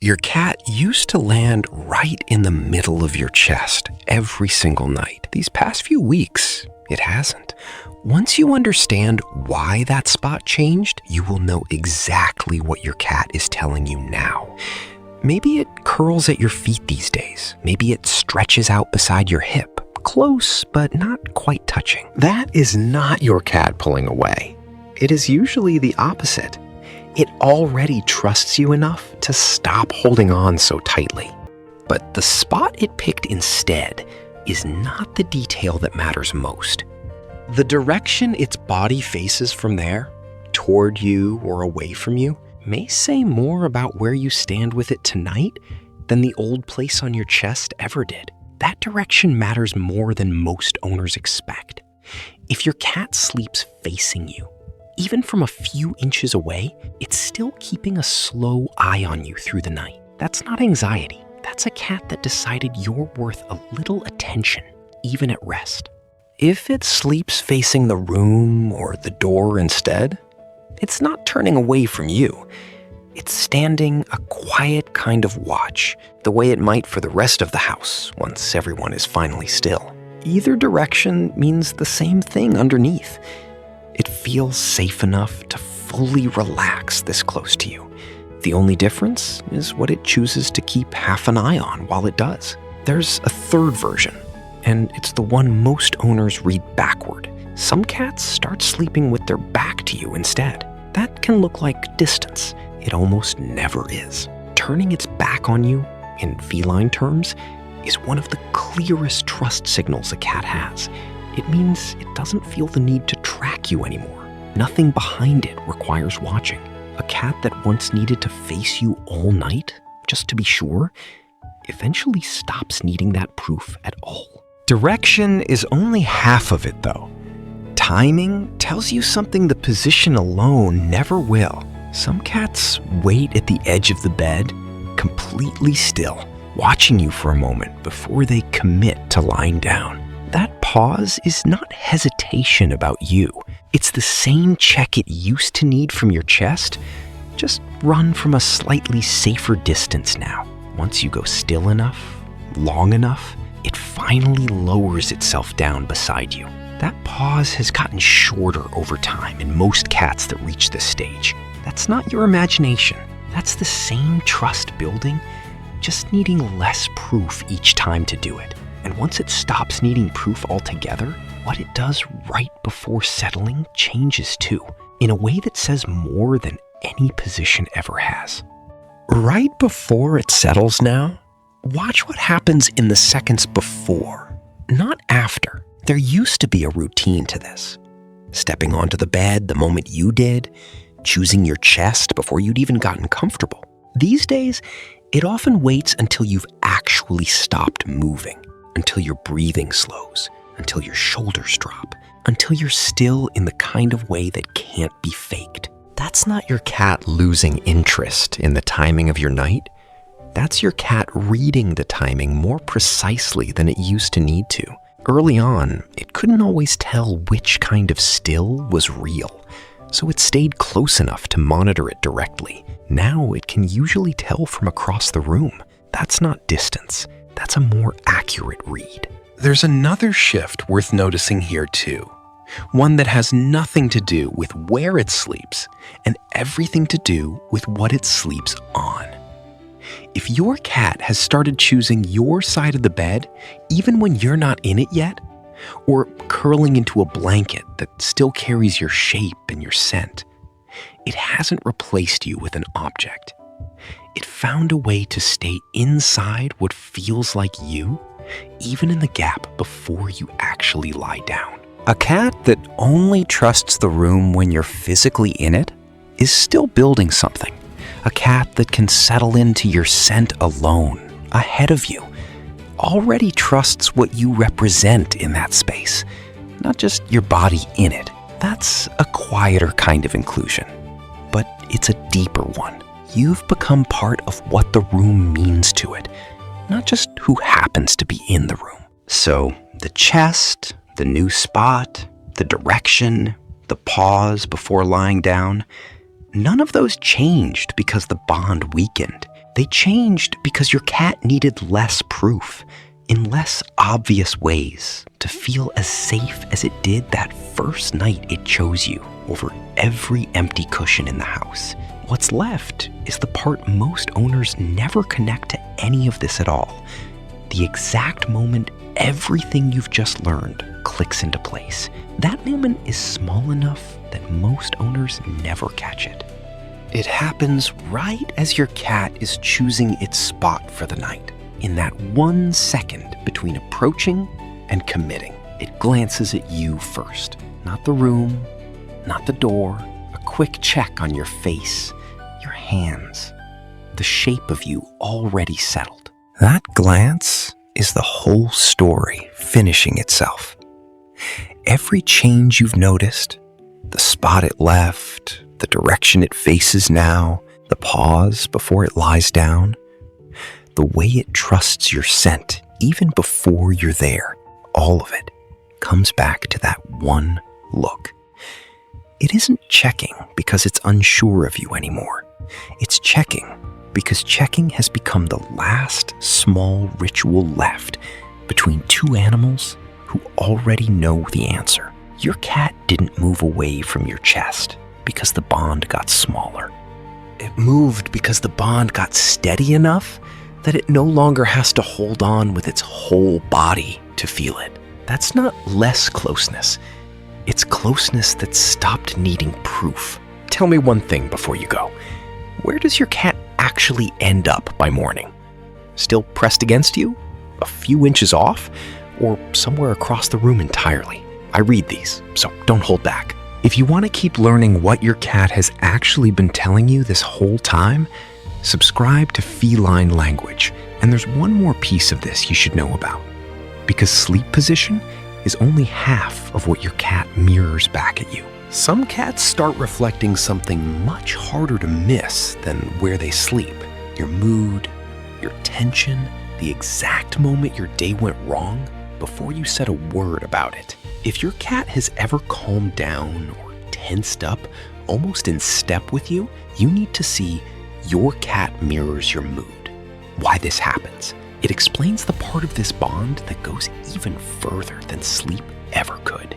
Your cat used to land right in the middle of your chest every single night. These past few weeks, it hasn't. Once you understand why that spot changed, you will know exactly what your cat is telling you now. Maybe it curls at your feet these days. Maybe it stretches out beside your hip, close but not quite touching. That is not your cat pulling away. It is usually the opposite. It already trusts you enough to stop holding on so tightly. But the spot it picked instead is not the detail that matters most. The direction its body faces from there, toward you or away from you, may say more about where you stand with it tonight than the old place on your chest ever did. That direction matters more than most owners expect. If your cat sleeps facing you, even from a few inches away, it's still keeping a slow eye on you through the night. That's not anxiety. That's a cat that decided you're worth a little attention, even at rest. If it sleeps facing the room or the door instead, it's not turning away from you. It's standing a quiet kind of watch, the way it might for the rest of the house once everyone is finally still. Either direction means the same thing underneath. It feels safe enough to fully relax this close to you. The only difference is what it chooses to keep half an eye on while it does. There's a third version, and it's the one most owners read backward. Some cats start sleeping with their back to you instead. That can look like distance. It almost never is. Turning its back on you, in feline terms, is one of the clearest trust signals a cat has. It means it doesn't feel the need to track you anymore. Nothing behind it requires watching. A cat that once needed to face you all night, just to be sure, eventually stops needing that proof at all. Direction is only half of it, though. Timing tells you something the position alone never will. Some cats wait at the edge of the bed, completely still, watching you for a moment before they commit to lying down. That pause is not hesitation about you. It's the same check it used to need from your chest, just run from a slightly safer distance now. Once you go still enough, long enough, it finally lowers itself down beside you. That pause has gotten shorter over time in most cats that reach this stage. That's not your imagination. That's the same trust building, just needing less proof each time to do it. And once it stops needing proof altogether, what it does right before settling changes too, in a way that says more than any position ever has. Right before it settles now, watch what happens in the seconds before, not after. There used to be a routine to this. Stepping onto the bed the moment you did, choosing your chest before you'd even gotten comfortable. These days, it often waits until you've actually stopped moving, until your breathing slows, until your shoulders drop, until you're still in the kind of way that can't be faked. That's not your cat losing interest in the timing of your night. That's your cat reading the timing more precisely than it used to need to. Early on, it couldn't always tell which kind of still was real, so it stayed close enough to monitor it directly. Now it can usually tell from across the room. That's not distance. That's a more accurate read. There's another shift worth noticing here too. One that has nothing to do with where it sleeps and everything to do with what it sleeps on. If your cat has started choosing your side of the bed, even when you're not in it yet, or curling into a blanket that still carries your shape and your scent, it hasn't replaced you with an object. It found a way to stay inside what feels like you, even in the gap before you actually lie down. A cat that only trusts the room when you're physically in it is still building something. A cat that can settle into your scent alone, ahead of you, already trusts what you represent in that space, not just your body in it. That's a quieter kind of inclusion, but it's a deeper one. You've become part of what the room means to it, not just who happens to be in the room. So the chest, the new spot, the direction, the pause before lying down, none of those changed because the bond weakened. They changed because your cat needed less proof, in less obvious ways, to feel as safe as it did that first night it chose you over every empty cushion in the house. What's left is the part most owners never connect to any of this at all. The exact moment everything you've just learned clicks into place. That moment is small enough that most owners never catch it. It happens right as your cat is choosing its spot for the night. In that 1 second between approaching and committing, it glances at you first. Not the room, not the door. A quick check on your face, your hands, the shape of you already settled. That glance is the whole story finishing itself. Every change you've noticed, the spot it left, the direction it faces now, the pause before it lies down, the way it trusts your scent even before you're there, all of it comes back to that one look. It isn't checking because it's unsure of you anymore. It's checking because checking has become the last small ritual left between two animals who already know the answer. Your cat didn't move away from your chest because the bond got smaller. It moved because the bond got steady enough that it no longer has to hold on with its whole body to feel it. That's not less closeness. It's closeness that stopped needing proof. Tell me one thing before you go. Where does your cat actually end up by morning? Still pressed against you? A few inches off? Or somewhere across the room entirely? I read these, so don't hold back. If you want to keep learning what your cat has actually been telling you this whole time, subscribe to Feline Language. And there's one more piece of this you should know about. Because sleep position is only half of what your cat mirrors back at you. Some cats start reflecting something much harder to miss than where they sleep. Your mood, your tension, the exact moment your day went wrong before you said a word about it. If your cat has ever calmed down or tensed up, almost in step with you, you need to see your cat mirrors your mood. Why this happens. It explains the part of this bond that goes even further than sleep ever could.